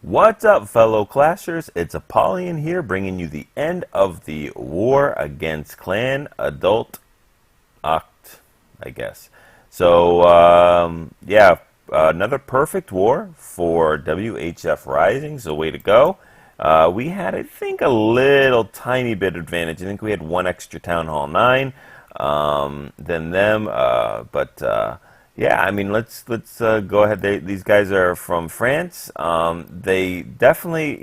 What's up, fellow Clashers? It's Apollyon here, bringing you the end of the war against Clan Adult Oct, I guess. So, yeah, another perfect war for WHF Rising, so way to go. We had, I think, a little tiny bit advantage. I think we had one extra Town Hall 9 than them, yeah, I mean, let's go ahead. These guys are from France. They definitely,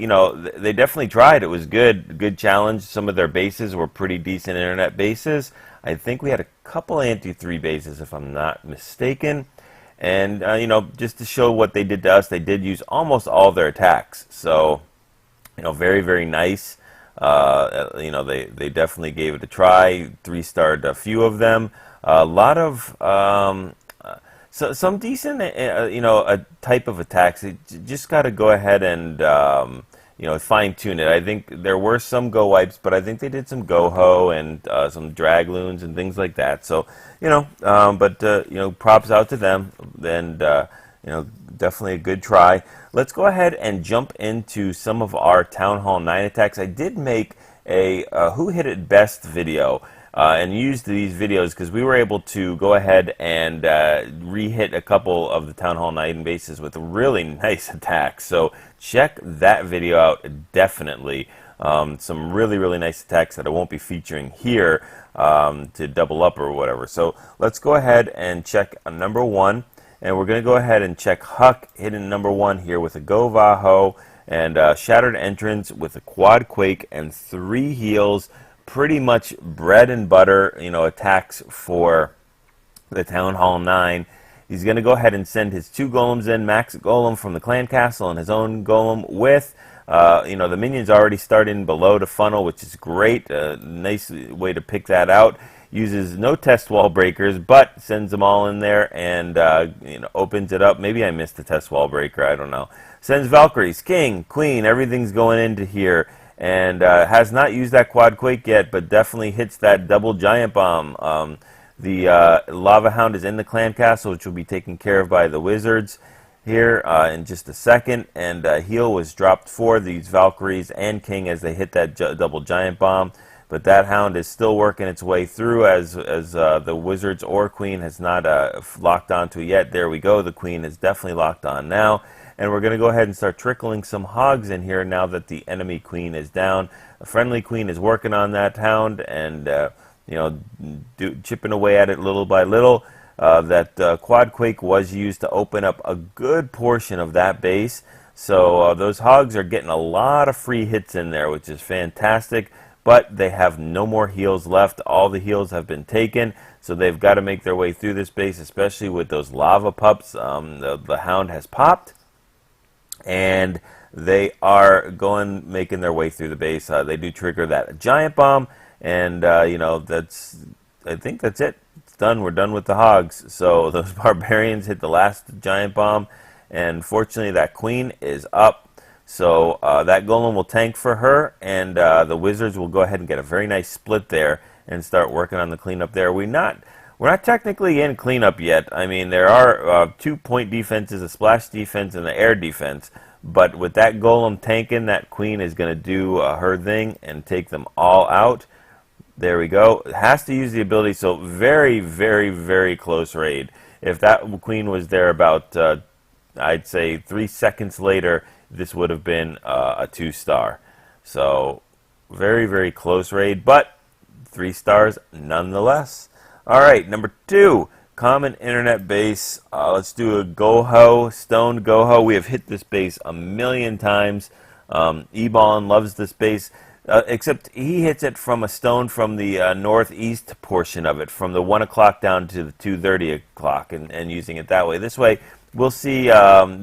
they definitely tried. It was good challenge. Some of their bases were pretty decent internet bases. I think we had a couple anti-3 bases, if I'm not mistaken. And just to show what they did to us, they did use almost all their attacks. So, very nice. They definitely gave it a try. 3-starred a few of them. A lot of so some decent, a type of attacks. You just got to go ahead and, fine tune it. I think there were some Go wipes, but I think they did some GoHo and some LaLoons and things like that. So, props out to them. And, definitely a good try. Let's go ahead and jump into some of our Town Hall 9 attacks. I did make a Who Hit It Best video. And used these videos because we were able to go ahead and re-hit a couple of the Town Hall 9 bases with really nice attacks. So check that video out, definitely. Some really nice attacks that I won't be featuring here to double up or whatever. So let's go ahead and check number 1. And we're going to go ahead and check Huck hitting number 1 here with a GoVaLo and Shattered Entrance with a Quad Quake and 3 heals. Pretty much bread and butter, attacks for the Town Hall 9. He's going to go ahead and send his 2 golems in, max golem from the clan castle and his own golem with, the minions already starting below to funnel, which is great. Nice way to pick that out. Uses no test wall breakers, but sends them all in there and, opens it up. Maybe I missed the test wall breaker, I don't know. Sends Valkyries, King, Queen, everything's going into here. And has not used that Quad Quake yet, but definitely hits that double giant bomb. The Lava Hound is in the clan castle, which will be taken care of by the wizards here in just a second. And heal was dropped for these Valkyries and King as they hit that double giant bomb. But that Hound is still working its way through as the wizards or Queen has not locked onto it yet. There we go. The Queen is definitely locked on now. And we're going to go ahead and start trickling some hogs in here now that the enemy Queen is down. A friendly Queen is working on that Hound and, chipping away at it little by little. That Quad Quake was used to open up a good portion of that base. So those hogs are getting a lot of free hits in there, which is fantastic. But they have no more heals left. All the heals have been taken. So they've got to make their way through this base, especially with those lava pups. The Hound has popped. And they are making their way through the base. They do trigger that giant bomb, and I think that's it. It's done. We're done with the hogs. So those barbarians hit the last giant bomb, and fortunately that Queen is up. So that golem will tank for her, and the wizards will go ahead and get a very nice split there and start working on the cleanup there. We're not technically in cleanup yet. I mean, there are 2-point defenses, a splash defense, and the air defense. But with that golem tanking, that Queen is going to do her thing and take them all out. There we go. It has to use the ability, so very close raid. If that Queen was there about, I'd say, 3 seconds later, this would have been a 2-star. So, very close raid, but 3 stars nonetheless. Alright, number 2, common internet base. Let's do a GoHo, stone GoHo. We have hit this base a million times. Ebon loves this base, except he hits it from a stone from the northeast portion of it, from the 1 o'clock down to the 2:30 o'clock, and using it that way. This way, we'll see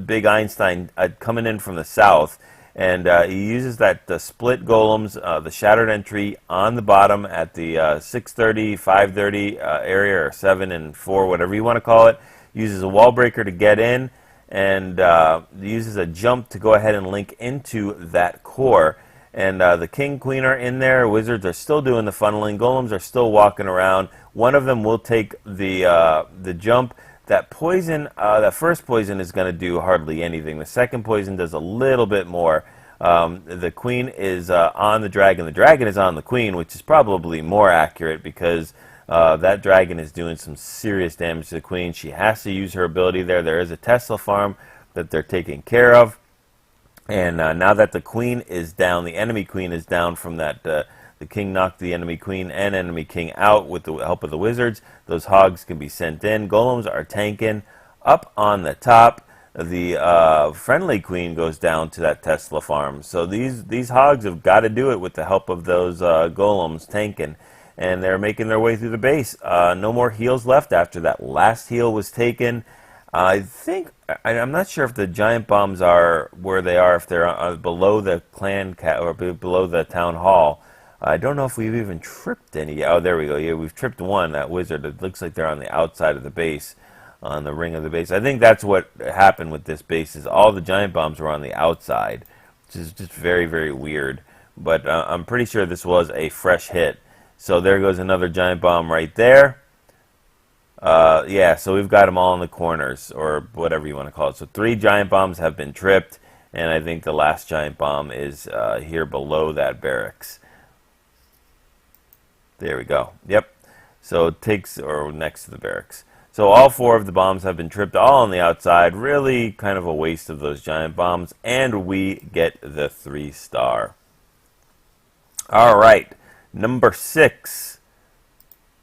Big Einstein coming in from the south. And he uses that split golems, the shattered entry on the bottom at the 6:30, 5:30 area, or 7 and 4, whatever you want to call it. Uses a wall breaker to get in, and uses a jump to go ahead and link into that core. And the King, Queen are in there. Wizards are still doing the funneling. Golems are still walking around. One of them will take the jump. that poison, that first poison is going to do hardly anything. The second poison does a little bit more. The queen is on the dragon. The dragon is on the queen, which is probably more accurate because that dragon is doing some serious damage to the queen. She has to use her ability there. There is a Tesla farm that they're taking care of. And now that the queen is down, the enemy queen is down from that, the king knocked the enemy queen and enemy king out with the help of the wizards. Those hogs can be sent in. Golems are tanking. Up on the top, the friendly queen goes down to that Tesla farm. So these hogs have got to do it with the help of those golems tanking. And they're making their way through the base. No more heals left after that last heal was taken. I think, I'm not sure if the giant bombs are where they are, if they're below the clan or below the town hall. I don't know if we've even tripped any. Oh, there we go. Yeah, we've tripped one, that wizard. It looks like they're on the outside of the base, on the ring of the base. I think that's what happened with this base, is all the giant bombs were on the outside, which is just very, very weird. But I'm pretty sure this was a fresh hit. So there goes another giant bomb right there. Yeah, so we've got them all in the corners, or whatever you want to call it. So 3 giant bombs have been tripped, and I think the last giant bomb is here below that barracks. There we go. Yep. So it takes, or next to the barracks. So all 4 of the bombs have been tripped, all on the outside. Really kind of a waste of those giant bombs, and we get the 3-star. All right, number 6.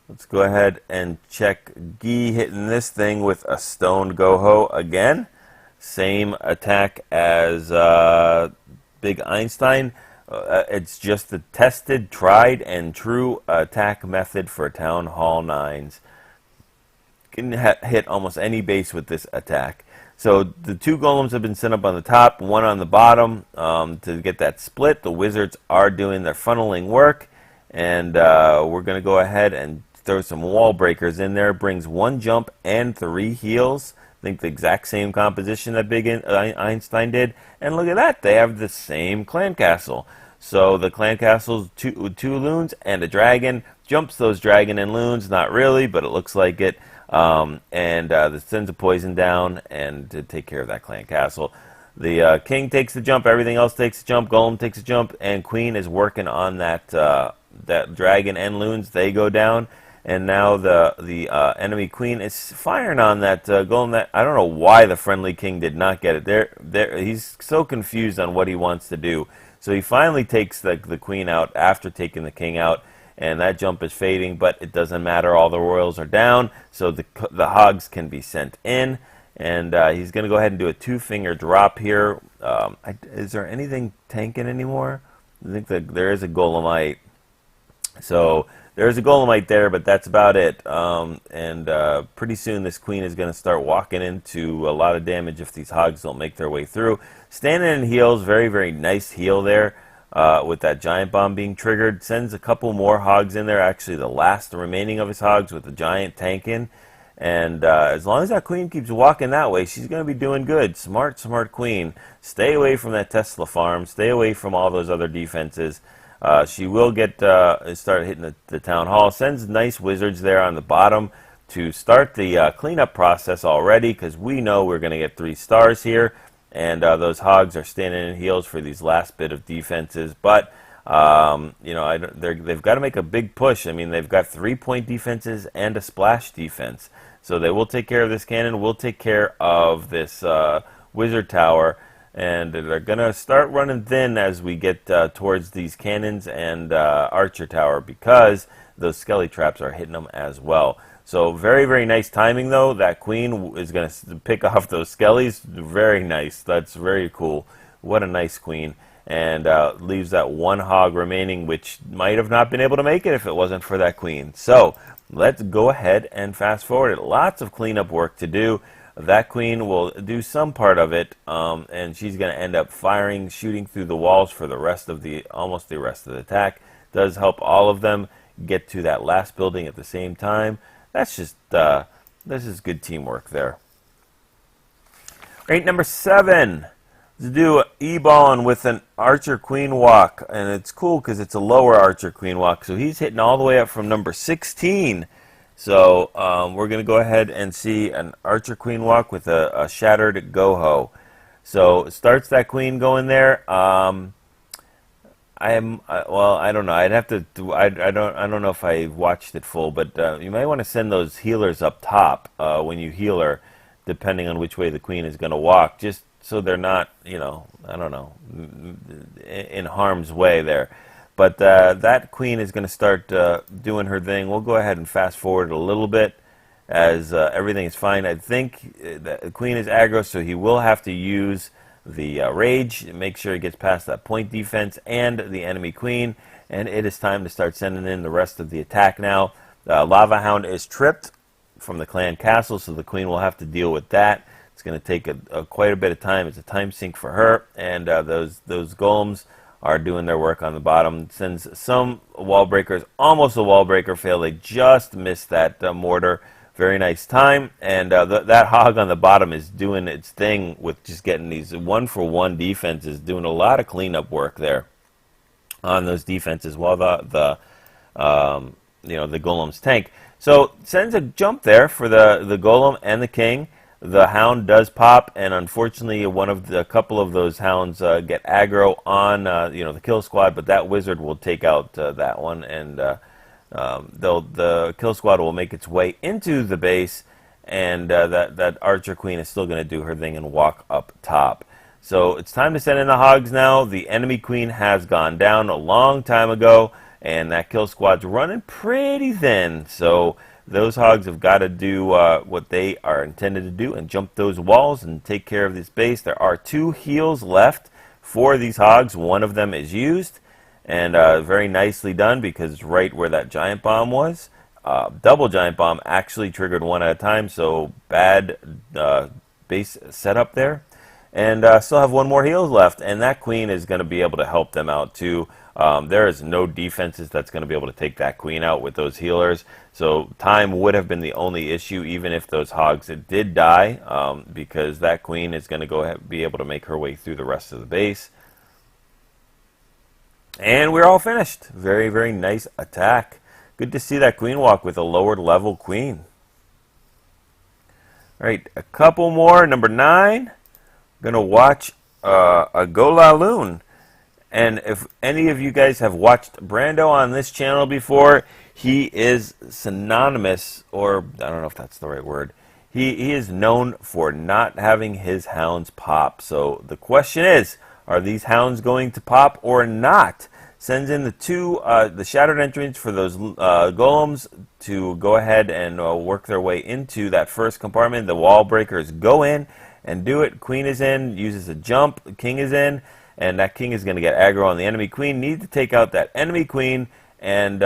Let's go ahead and check Guy hitting this thing with a stone GoHo again. Same attack as Big Einstein. It's just the tested, tried, and true attack method for Town Hall 9s. Can hit almost any base with this attack. So the 2 golems have been sent up on the top, 1 on the bottom to get that split. The wizards are doing their funneling work, and we're going to go ahead and throw some wall breakers in there. Brings 1 jump and 3 heals. I think the exact same composition that Big Einstein did. And look at that, they have the same clan castle. So the clan castle's 2 loons and a dragon. Jumps those dragon and loons, not really, but it looks like it. This sends a poison down and to take care of that clan castle. The king takes the jump, everything else takes a jump, golem takes a jump, and queen is working on that that dragon and loons. They go down. And now the enemy queen is firing on that golem. That I don't know why the friendly king did not get it. He's so confused on what he wants to do. So he finally takes the queen out after taking the king out, and that jump is fading. But it doesn't matter. All the royals are down, so the hogs can be sent in. And he's going to go ahead and do a 2-finger drop here. Is there anything tanking anymore? I think that there is a golemite. So there's a golemite there, but that's about it. Pretty soon this queen is going to start walking into a lot of damage if these hogs don't make their way through. Standing in heals, very, very nice heal there with that giant bomb being triggered. Sends a couple more hogs in there, actually the last remaining of his hogs with the giant tanking. And as long as that queen keeps walking that way, she's going to be doing good. Smart, smart queen. Stay away from that Tesla farm. Stay away from all those other defenses. She will get start hitting the town hall. Sends nice wizards there on the bottom to start the cleanup process already, because we know we're going to get 3 stars here. And those hogs are standing in heals for these last bit of defenses. But they've got to make a big push. I mean, they've got 3-point defenses and a splash defense. So they will take care of this cannon. We'll take care of this wizard tower. And they're going to start running thin as we get towards these cannons and archer tower, because those skelly traps are hitting them as well. So very, very nice timing, though. That queen is going to pick off those skellies. Very nice. That's very cool. What a nice queen. And leaves that 1 hog remaining, which might have not been able to make it if it wasn't for that queen. So let's go ahead and fast forward it. Lots of cleanup work to do. That queen will do some part of it, and she's going to end up firing, shooting through the walls for the rest of almost the rest of the attack. Does help all of them get to that last building at the same time. That's just this is good teamwork there. Right, number 7. Let's do an E-ballin with an archer queen walk, and it's cool because it's a lower archer queen walk. So he's hitting all the way up from number 16. So we're going to go ahead and see an archer queen walk with a shattered GoHo. So it starts that queen going there. Well, I don't know. I'd have to. I don't know if I watched it full, but you might want to send those healers up top when you heal her, depending on which way the queen is going to walk, just so they're not, I don't know, in harm's way there. But that queen is going to start doing her thing. We'll go ahead and fast forward a little bit as everything is fine. I think the queen is aggro, so he will have to use the rage, make sure he gets past that point defense and the enemy queen, and it is time to start sending in the rest of the attack now. Lava Hound is tripped from the clan castle, so the queen will have to deal with that. It's going to take quite a bit of time. It's a time sink for her, and those golems are doing their work on the bottom. Sends some wall breakers, almost a wall breaker fail. They just missed that mortar. Very nice time, and that hog on the bottom is doing its thing with just getting these one-for-one defenses, doing a lot of cleanup work there on those defenses while the golems tank. So sends a jump there for the golem and the king. The hound does pop, and unfortunately, a couple of those hounds get aggro on the kill squad, but that wizard will take out that one, and the kill squad will make its way into the base, and that archer queen is still going to do her thing and walk up top. So it's time to send in the hogs now. The enemy queen has gone down a long time ago, and that kill squad's running pretty thin. So those hogs have got to do what they are intended to do and jump those walls and take care of this base. There are 2 heals left for these hogs. One of them is used, and very nicely done, because it's right where that giant bomb was. Double giant bomb actually triggered one at a time, so bad base setup there. And still have 1 more heals left, and that queen is going to be able to help them out too. There is no defenses that's going to be able to take that queen out with those healers. So time would have been the only issue, even if those hogs did die, because that queen is going to be able to make her way through the rest of the base. And we're all finished. Very, very nice attack. Good to see that queen walk with a lower level queen. All right, a couple more. Number 9. Going to watch a LaLoon. And if any of you guys have watched Brando on this channel before, he is synonymous, or I don't know if that's the right word. He is known for not having his hounds pop. So the question is, are these hounds going to pop or not? Sends in the shattered entrance for those golems to go ahead and work their way into that first compartment. The wall breakers go in and do it. Queen is in, uses a jump. King is in, and that king is going to get aggro on the enemy queen. Need to take out that enemy queen and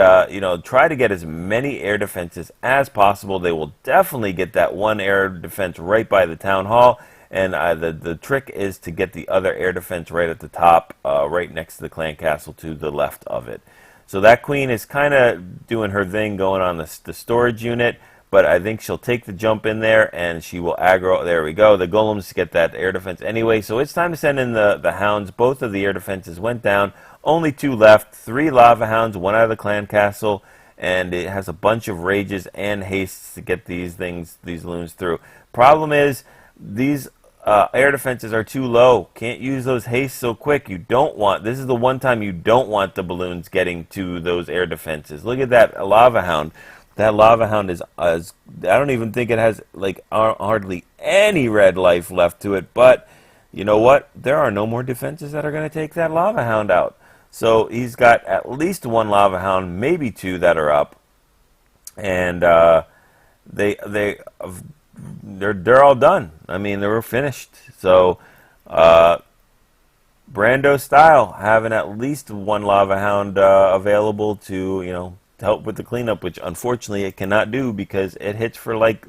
try to get as many air defenses as possible. They will definitely get that 1 air defense right by the town hall. And the trick is to get the other air defense right at the top, right next to the clan castle to the left of it. So that queen is kind of doing her thing going on the storage unit, but I think she'll take the jump in there and she will aggro. There we go. The golems get that air defense anyway, so it's time to send in the hounds. Both of the air defenses went down. Only 2 left. 3 lava hounds, 1 out of the clan castle, and it has a bunch of rages and hastes to get these loons through. Problem is, these air defenses are too low. Can't use those hastes so quick. This is the one time you don't want the balloons getting to those air defenses. Look at that lava hound. That lava hound is, I don't even think it has like hardly any red life left to it, but you know what? There are no more defenses that are going to take that lava hound out. So he's got at least 1 lava hound, maybe 2 that are up, and they're all done. I mean, they were finished. So Brando style, having at least 1 lava hound available to help with the cleanup, which unfortunately it cannot do because it hits for like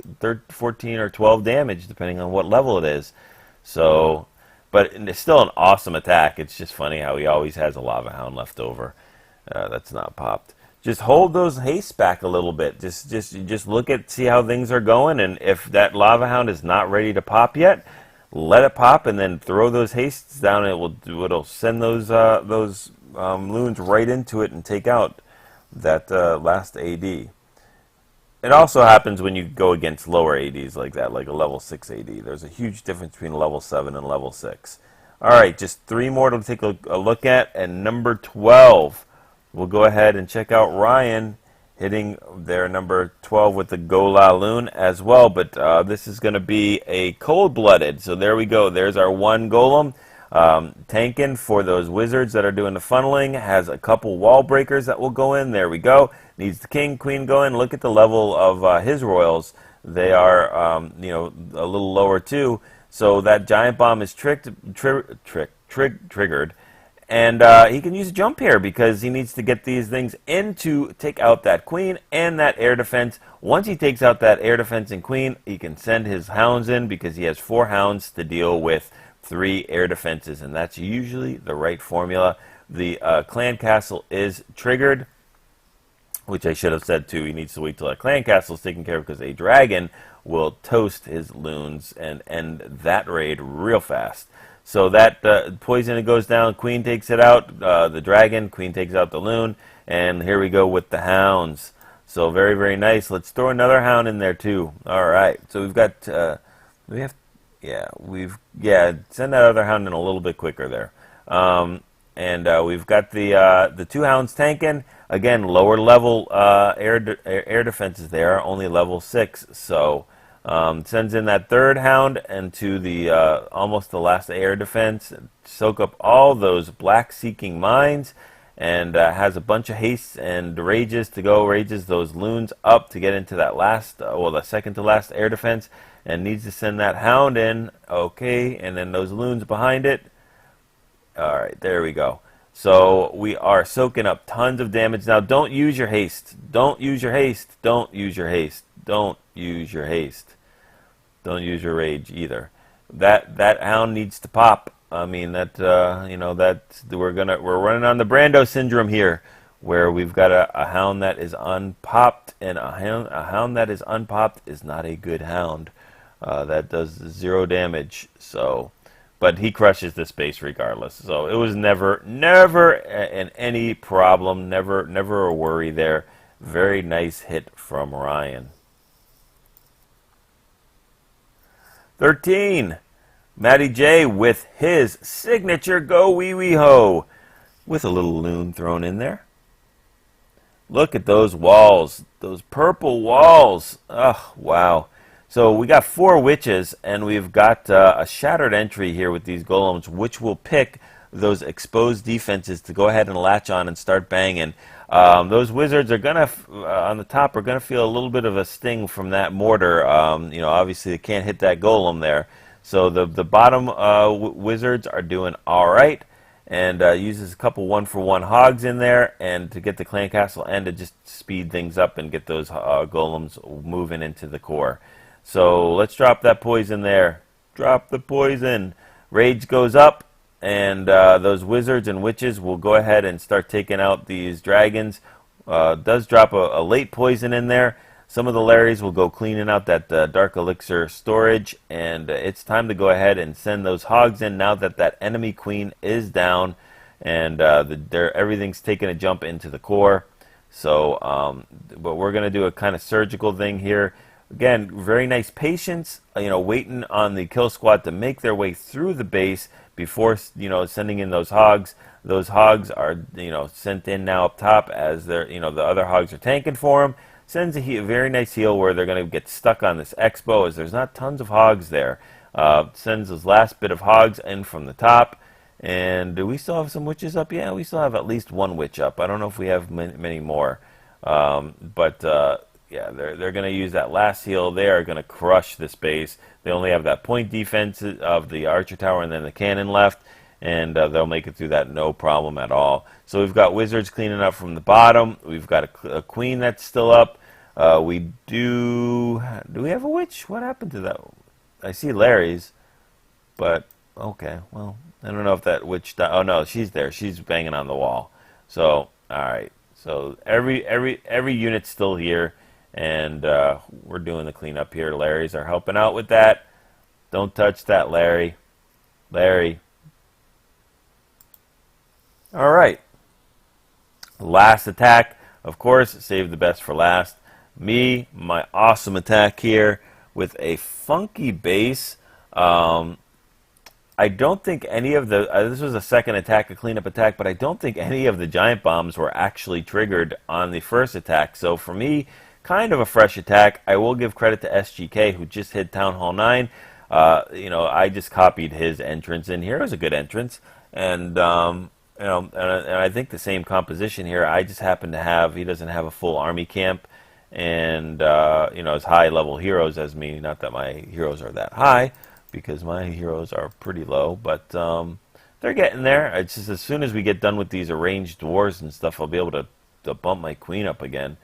14 or 12 damage depending on what level it is. So, but it's still an awesome attack. It's just funny how he always has a lava hound left over that's not popped. Just hold those hastes back a little bit. Just look see how things are going, and if that lava hound is not ready to pop yet, let it pop, and then throw those hastes down. And it'll send those loons right into it and take out that last AD. It also happens when you go against lower ADs like that, like a level 6 AD. There's a huge difference between level 7 and level 6. All right, just 3 more to take a look at. And number 12, we'll go ahead and check out Ryan hitting their number 12 with the LaLoon as well. But this is going to be a cold-blooded. So there we go. There's our one golem. Tankin for those wizards that are doing the funneling, has a couple wall breakers that will go in. There we go. Needs the king, queen go in. Look at the level of his royals. They are, you know, a little lower too. So that giant bomb is triggered, and he can use a jump here because he needs to get these things in to take out that queen and that air defense. Once he takes out that air defense and queen, he can send his hounds in because he has 4 hounds to deal with 3 air defenses, and that's usually the right formula. The clan castle is triggered, which I should have said too. He needs to wait till a clan castle is taken care of because a dragon will toast his loons and end that raid real fast. So that poison goes down, queen takes it out, the dragon, queen takes out the loon, and here we go with the hounds. So very, very nice. Let's throw another hound in there too. All right, so we've got, send that other hound in a little bit quicker there. And we've got the 2 hounds tanking. Again, lower level air defenses there, only level 6. So sends in that 3rd hound into the almost the last air defense. Soak up all those black seeking mines, and has a bunch of hastes and rages to go. Rages those loons up to get into that last, the second to last air defense, and needs to send that hound in. Okay, and then those loons behind it. All right, there we go. So we are soaking up tons of damage. Now, don't use your haste. Don't use your haste. Don't use your haste. Don't use your haste. Don't use your rage either. That hound needs to pop. I mean that we're running on the Brando syndrome here, where we've got a hound that is unpopped, and a hound that is unpopped is not a good hound. That does 0 damage. So. But he crushes this base regardless. So it was never any problem, never a worry there. Very nice hit from Ryan. 13, Matty J with his signature GoWeHo with a little loon thrown in there. Look at those walls, those purple walls. Oh, wow. So we got 4 witches, and we've got a shattered entry here with these golems, which will pick those exposed defenses to go ahead and latch on and start banging. Those wizards are gonna, on the top, are gonna feel a little bit of a sting from that mortar. Obviously they can't hit that golem there. So the bottom wizards are doing all right, and uses a couple 1-for-1 hogs in there, and to get the clan castle and to just speed things up and get those golems moving into the core. So let's drop that poison there. Drop the poison. Rage goes up, and those wizards and witches will go ahead and start taking out these dragons. Does drop a late poison in there. Some of the Larrys will go cleaning out that dark elixir storage, and it's time to go ahead and send those hogs in now that that enemy queen is down, and everything's taking a jump into the core. So, but we're going to do a kind of surgical thing here. Again, very nice patience, waiting on the kill squad to make their way through the base before, sending in those hogs. Those hogs are, sent in now up top as they're, the other hogs are tanking for them. Sends a very nice heal where they're going to get stuck on this expo as there's not tons of hogs there. Sends those last bit of hogs in from the top. And do we still have some witches up? Yeah, we still have at least 1 witch up. I don't know if we have many more. Yeah, they're going to use that last heal. They are going to crush this base. They only have that point defense of the archer tower and then the cannon left, and they'll make it through that no problem at all. So we've got wizards cleaning up from the bottom. We've got a queen that's still up. Do we have a witch? What happened to that? I see Larry's, but okay. Well, I don't know if that witch. Oh no, she's there. She's banging on the wall. So all right. So every unit's still here. And we're doing the cleanup here. Larry's are helping out with that. Don't touch that, Larry. Larry. All right. Last attack, of course, save the best for last. my awesome attack here with a funky base. I don't think any of the, this was a second attack, a cleanup attack, but I don't think any of the giant bombs were actually triggered on the first attack. So for me, kind of a fresh attack. I will give credit to SGK, who just hit Town Hall 9. I just copied his entrance in here. It was a good entrance. And, and I think the same composition here. I just happen to have, he doesn't have a full army camp. And, as high level heroes as me. Not that my heroes are that high, because my heroes are pretty low, but they're getting there. It's just as soon as we get done with these arranged wars and stuff, I'll be able to bump my queen up again.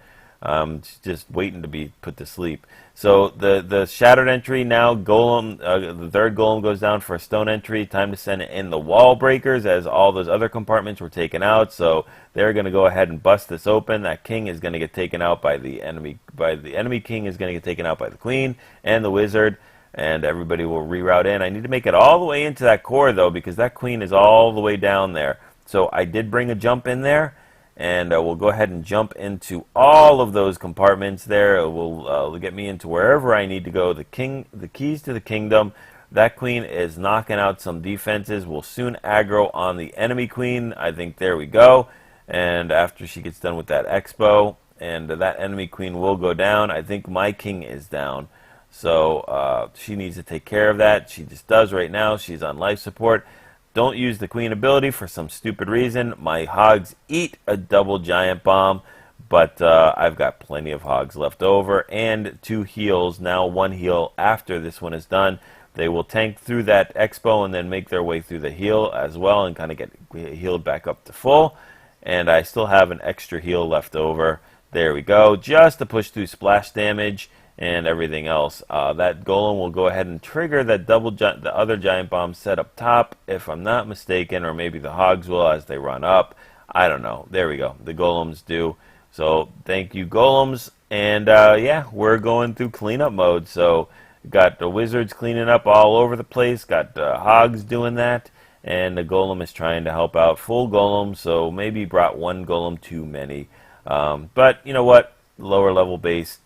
Just waiting to be put to sleep. So the shattered entry now, golem, the third golem goes down for a stone entry. Time to send in the wall breakers, as all those other compartments were taken out. So they're going to go ahead and bust this open. That king is going to get taken out by the enemy. The enemy king is going to get taken out by the queen and the wizard. And everybody will reroute in. I need to make it all the way into that core, though, because that queen is all the way down there. So I did bring a jump in there, and we'll go ahead and jump into all of those compartments there. It will get me into wherever I need to go. The keys to the kingdom. That queen is knocking out some defenses. We'll soon aggro on the enemy queen. I think there we go. And after she gets done with that expo, and that enemy queen will go down. I think my king is down. So she needs to take care of that. She just does right now. She's on life support. Don't use the queen ability for some stupid reason. My hogs eat a double giant bomb, but I've got plenty of hogs left over and 2 heals. Now 1 heal after this one is done. They will tank through that expo and then make their way through the heal as well and kind of get healed back up to full. And I still have an extra heal left over. There we go. Just to push through splash damage and everything else. That golem will go ahead and trigger that the other giant bomb set up top, if I'm not mistaken, or maybe the hogs will as they run up. I don't know. There we go. The golems do. So thank you, golems. And yeah, we're going through cleanup mode. So got the wizards cleaning up all over the place. Got the hogs doing that. And the golem is trying to help out full golem. So maybe brought 1 golem too many. But you know what? Lower level base,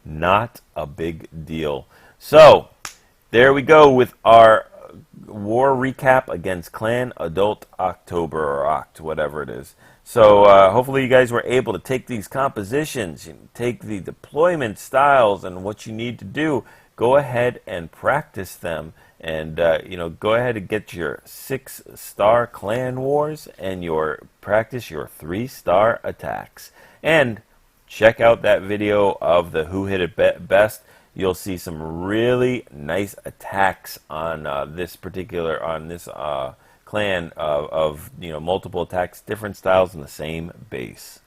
not a big deal. So there we go with our war recap against Clan Adult October, or Oct, whatever it is. So hopefully you guys were able to take these compositions and take the deployment styles and what you need to do. Go ahead and practice them, and go ahead and get your 6-star clan wars and practice your 3-star attacks. And check out that video of the Who Hit It Best. You'll see some really nice attacks on this clan of multiple attacks, different styles in the same base.